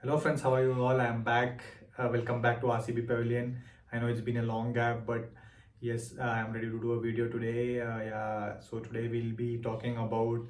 Hello friends, how are you all? I am back. Welcome back to RCB Pavilion. I know it's been a long gap, but yes, I am ready to do a video today. Yeah, so today we'll be talking about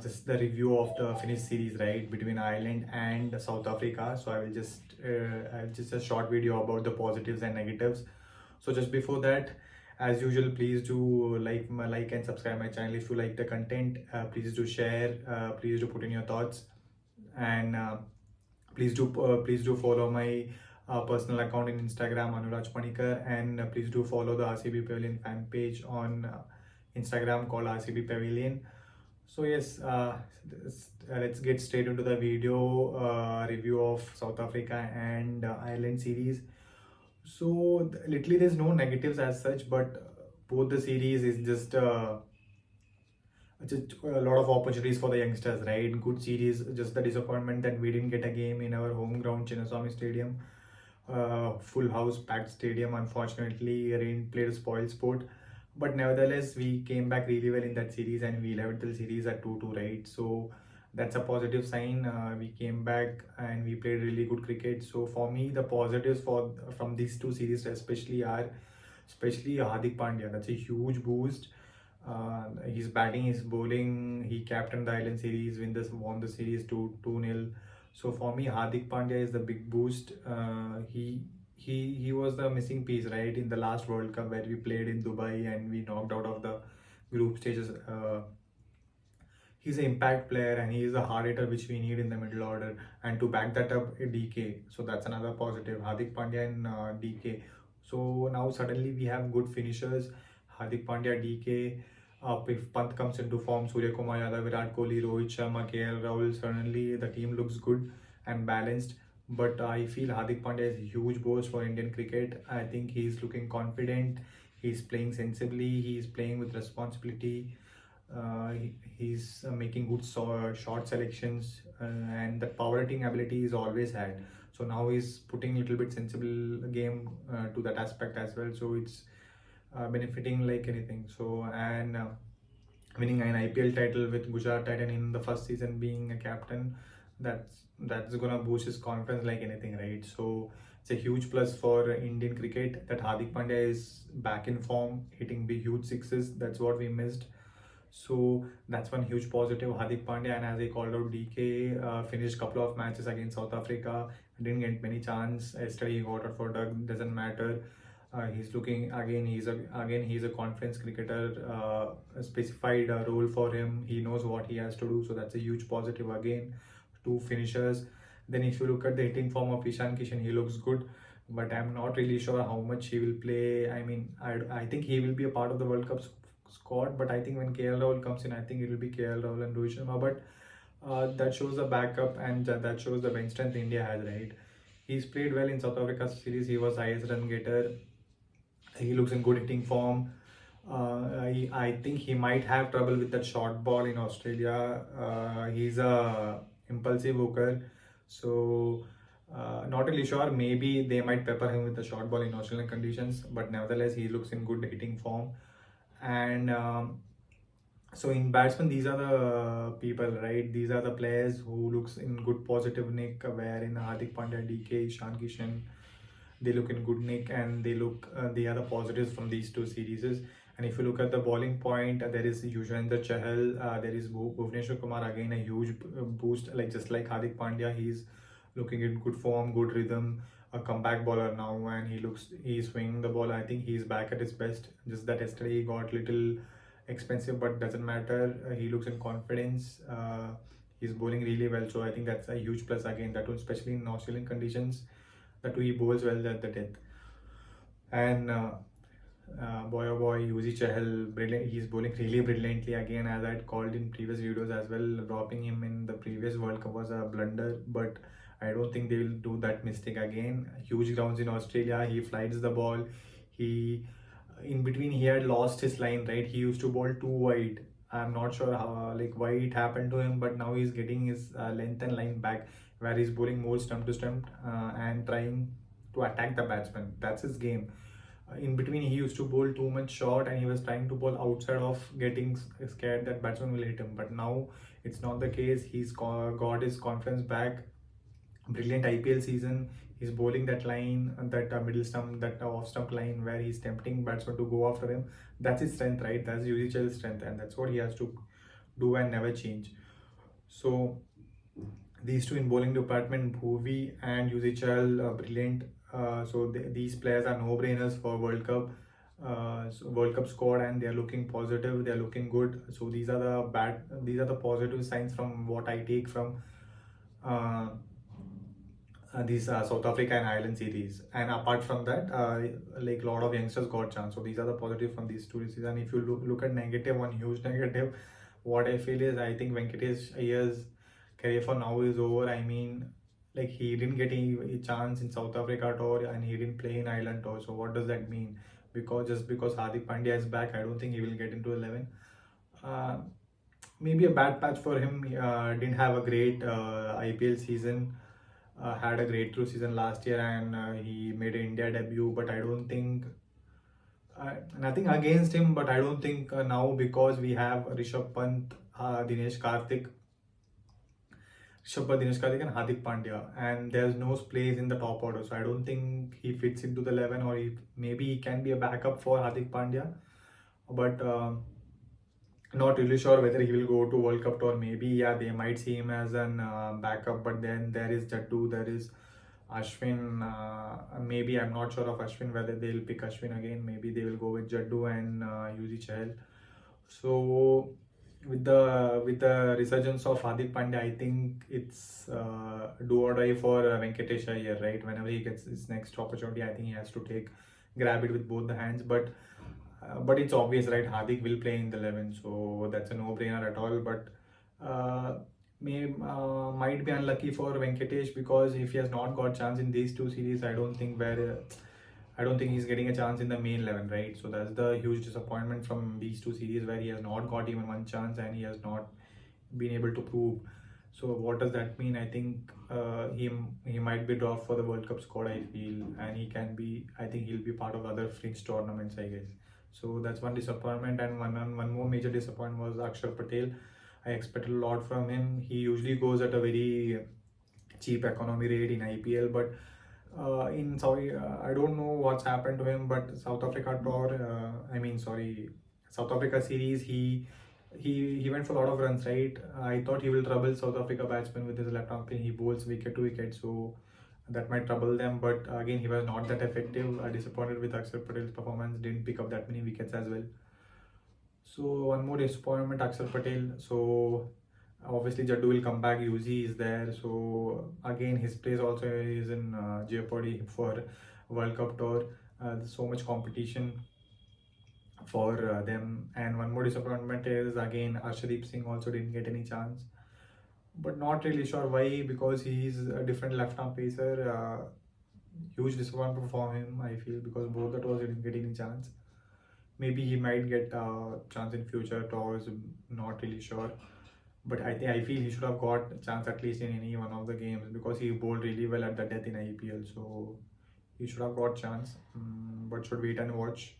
just the review of the finished series, right, between Ireland and South Africa. So I'll just a short video about the positives and negatives. So just before that, as usual, please do like and subscribe my channel if you like the content. Please do share. Please do put in your thoughts and. Please do follow my personal account in Instagram, Anuraj Panikar, and please do follow the RCB Pavilion fan page on Instagram called RCB Pavilion. So yes, let's get straight into the video review of South Africa and Ireland series. So literally, there's no negatives as such, but both the series is just a lot of opportunities for the youngsters, right? Good series. Just the disappointment that we didn't get a game in our home ground, Chinnaswamy Stadium. Full house, packed stadium. Unfortunately, rain played a spoil sport. But nevertheless, we came back really well in that series and we left the series at 2-2, right? So that's a positive sign. We came back and we played really good cricket. So for me, the positives from these two series especially Hardik Pandya. That's a huge boost. His batting, his bowling, he captained the Island series, won the series 2-0. So for me, Hardik Pandya is the big boost. He was the missing piece, right, in the last World Cup where we played in Dubai and we knocked out of the group stages. He's an impact player and he is a hard hitter which we need in the middle order. And to back that up, DK. So that's another positive. Hardik Pandya and DK. So now suddenly we have good finishers. Hardik Pandya, DK. If Pant comes into form, Surya Kumar Yadav, Virat Kohli, Rohit Sharma, KL Rahul, suddenly the team looks good and balanced. But I feel Hardik Pandya is a huge boost for Indian cricket. I think he's looking confident. He's playing sensibly. He's playing with responsibility. He's making good short selections, and the power hitting ability he's always had. So now he's putting a little bit sensible game to that aspect as well. So it's benefiting like anything. So and winning an IPL title with Gujarat Titan in the first season, being a captain, that's gonna boost his confidence like anything, right? So it's a huge plus for Indian cricket that Hardik Pandya is back in form, hitting big huge sixes. That's what we missed. So that's one huge positive, Hardik Pandya. And as I called out, DK finished couple of matches against South Africa. Didn't get many chance. Yesterday he got out for Doug. Doesn't matter. He's looking again. He's a conference cricketer. A specified role for him. He knows what he has to do. So that's a huge positive again. Two finishers. Then if you look at the hitting form of Ishan Kishan, he looks good. But I'm not really sure how much he will play. I mean, I think he will be a part of the World Cup squad, but I think when KL Rahul comes in, I think it will be KL Rahul and Rohit Sharma. But that shows the backup and that shows the bench strength India has, right? He's played well in South Africa series. He was highest run getter. He looks in good hitting form. I think he might have trouble with that short ball in Australia. He's a impulsive hooker, so not really sure. Maybe they might pepper him with the short ball in Australian conditions, but nevertheless, he looks in good hitting form. And so in batsmen, these are the people, right? These are the players who looks in good positive nick, where in Hardik Pandya, DK, Ishan Kishan, they look in good nick, and they are the positives from these two series. And if you look at the bowling point, there is Yuzvendra Chahal, there is Bhuvneshwar Kumar, again a huge boost, like just like Hardik Pandya. He's looking in good form, good rhythm, a comeback bowler now, and he's swinging the ball. I think he's back at his best. Just that yesterday he got little expensive, but doesn't matter. He looks in confidence. He's bowling really well, so I think that's a huge plus again. That one, especially in Australian conditions, that he bowls well at the death. And boy oh boy, Yuzi Chahal, brilliant. He's bowling really brilliantly again, as I'd called in previous videos as well. Dropping him in the previous World Cup was a blunder, but I don't think they will do that mistake again. Huge grounds in Australia. He flies the ball. He in between he had lost his line, right? He used to bowl too wide. I'm not sure how, like, why it happened to him, but now he's getting his length and line back, where he's bowling more stump to stump and trying to attack the batsman. That's his game. In between, he used to bowl too much short and he was trying to bowl outside of getting scared that batsman will hit him. But now it's not the case. He's got his confidence back. brilliant IPL season. He's bowling that line, that middle stump, that off stump line where he's tempting batsmen to go after him. That's his strength, right? That's UCL's strength, and that's what he has to do and never change. So these two in bowling department, Bhuvi and UCL, brilliant. These players are no-brainers for World Cup. World Cup squad, and they are looking positive. They are looking good. So these are the positive signs from what I take from uh, these South Africa and Ireland series. And apart from that, like a lot of youngsters got chance. So these are the positive from these two series. And if you look at negative, one huge negative, what I feel is I think Venkatesh Iyer's career for now is over. I mean, like he didn't get a chance in South Africa tour and he didn't play in Ireland tour. So what does that mean? Because just because Hardik Pandya is back, I don't think he will get into 11. Uh, Maybe a bad patch for him. He, didn't have a great IPL season. Had a great through season last year, and he made an India debut. But I don't think nothing against him. But I don't think now, because we have Rishabh Pant, Dinesh Karthik, and Hardik Pandya, and there's no place in the top order. So I don't think he fits into the 11, or maybe he can be a backup for Hardik Pandya. But not really sure whether he will go to World Cup tour. Maybe, yeah, they might see him as an backup. But then there is Jaddu, there is Ashwin. Maybe I'm not sure of Ashwin, whether they'll pick Ashwin again. Maybe they will go with Jaddu and Yuzi Chahal. So with the resurgence of Hardik Pandya, I think it's do or die for Venkatesh Iyer, right? Whenever he gets his next opportunity, I think he has to grab it with both the hands. But it's obvious, right? Hardik will play in the 11, so that's a no-brainer at all. But might be unlucky for Venkatesh, because if he has not got chance in these two series, I don't think he's getting a chance in the main 11, right? So that's the huge disappointment from these two series, where he has not got even one chance and he has not been able to prove. So what does that mean? I think he might be dropped for the World Cup squad, I feel, and I think he'll be part of other fringe tournaments, I guess. So that's one disappointment, and one more major disappointment was Akshar Patel. I expected a lot from him. He usually goes at a very cheap economy rate in IPL, but in Saudi, I don't know what's happened to him. But South Africa tour, South Africa series, he went for a lot of runs, right? I thought he will trouble South Africa batsmen with his left arm spin. He bowls wicket to wicket, so that might trouble them. But again, he was not that effective. I disappointed with Akshar Patel's performance. Didn't pick up that many wickets as well. So one more disappointment, Akshar Patel. So obviously Jaddu will come back. Yuzi is there. So again, his place also is in jeopardy for World Cup tour. There's so much competition for them. And one more disappointment is again Arshdeep Singh also didn't get any chance. But not really sure why, because he's a different left arm pacer. Huge disappointment for him, I feel, because both the tours didn't get any chance. Maybe he might get a chance in future tours, not really sure. But I feel he should have got a chance at least in any one of the games, because he bowled really well at the death in IPL. So he should have got chance, but should wait and watch.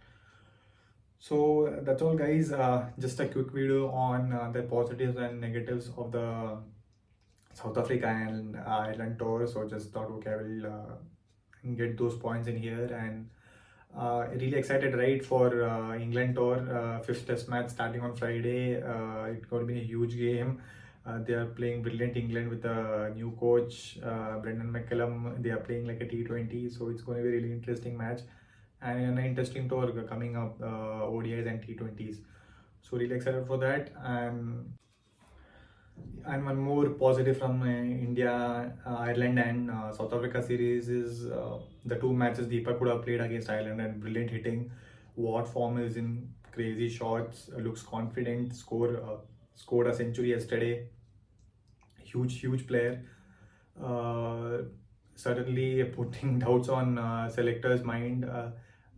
So that's all, guys. Just a quick video on the positives and negatives of the South Africa and Ireland tour. So just thought, okay, I will get those points in here. And really excited, right, for England tour. Fifth test match starting on Friday. It's going to be a huge game. They are playing brilliant England with a new coach, Brendan McCullum. They are playing like a T20, so it's going to be a really interesting match and an interesting tour coming up, ODIs and T20s. So really excited for that. And one more positive from India, Ireland and South Africa series is the two matches Deepak could have played against Ireland, and brilliant hitting. What form is in, crazy shots, looks confident, scored a century yesterday. Huge player. Certainly putting doubts on selector's mind.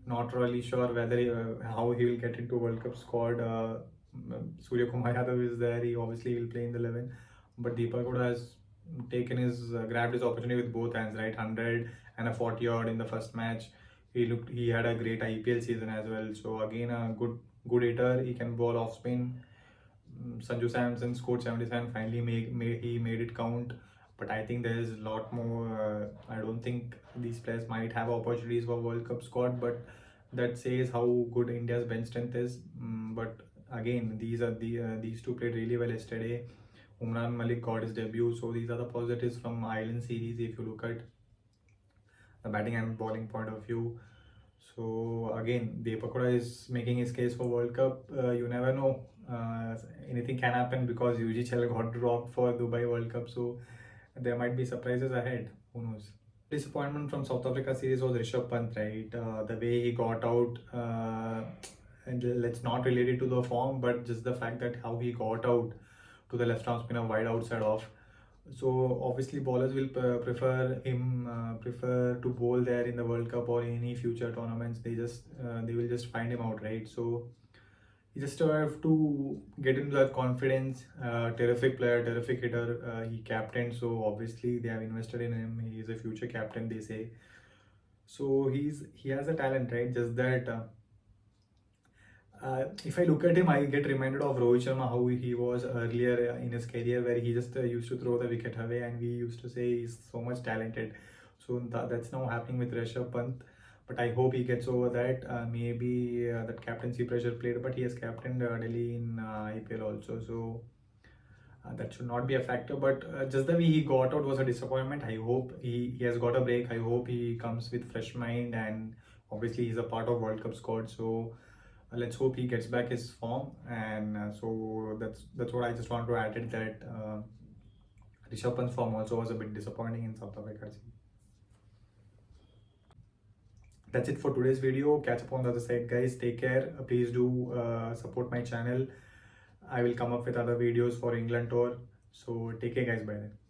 Not really sure whether how he will get into World Cup squad. Surya Kumar Yadav is there. He obviously will play in the 11. But Deepak Huda has grabbed his opportunity with both hands, right? 100 and a 40 odd in the first match. He had a great IPL season as well. So again, a good hitter. He can bowl off spin. Sanju Samson scored 77. Finally, he made it count. but I think there is a lot more. I don't think these players might have opportunities for World Cup squad, but that says how good India's bench strength is. But again, these two played really well yesterday. Umran Malik got his debut, so these are the positives from Island series if you look at the batting and bowling point of view. So again, Deepakoda is making his case for World Cup. You never know. Anything can happen because UGCL got dropped for Dubai World Cup. So there might be surprises ahead. Who knows? Disappointment from South Africa series was Rishabh Pant, right? The way he got out, and let's not relate it to the form, but just the fact that how he got out to the left arm spinner wide outside off. So obviously bowlers will prefer to bowl there in the World Cup or any future tournaments. They will just find him out, right? So you just have to get into that confidence. Terrific player, terrific hitter. He captained, so obviously they have invested in him. He is a future captain, they say. So he has a talent, right? Just that. If I look at him, I get reminded of Rohit Sharma, how he was earlier in his career, where he just used to throw the wicket away, and we used to say he's so much talented. So that's now happening with Rishabh Pant. But I hope he gets over that. Maybe that captaincy pressure played, but he has captained Delhi in IPL also. So that should not be a factor. But just the way he got out was a disappointment. I hope he has got a break. I hope he comes with fresh mind, and obviously he's a part of World Cup squad. So let's hope he gets back his form. And so that's what I just want to add it, that Rishabh Pant's form also was a bit disappointing in South Africa. That's it for today's video. Catch up on the other side, guys. Take care. Please do support my channel. I will come up with other videos for England tour. So take care, guys. Bye then.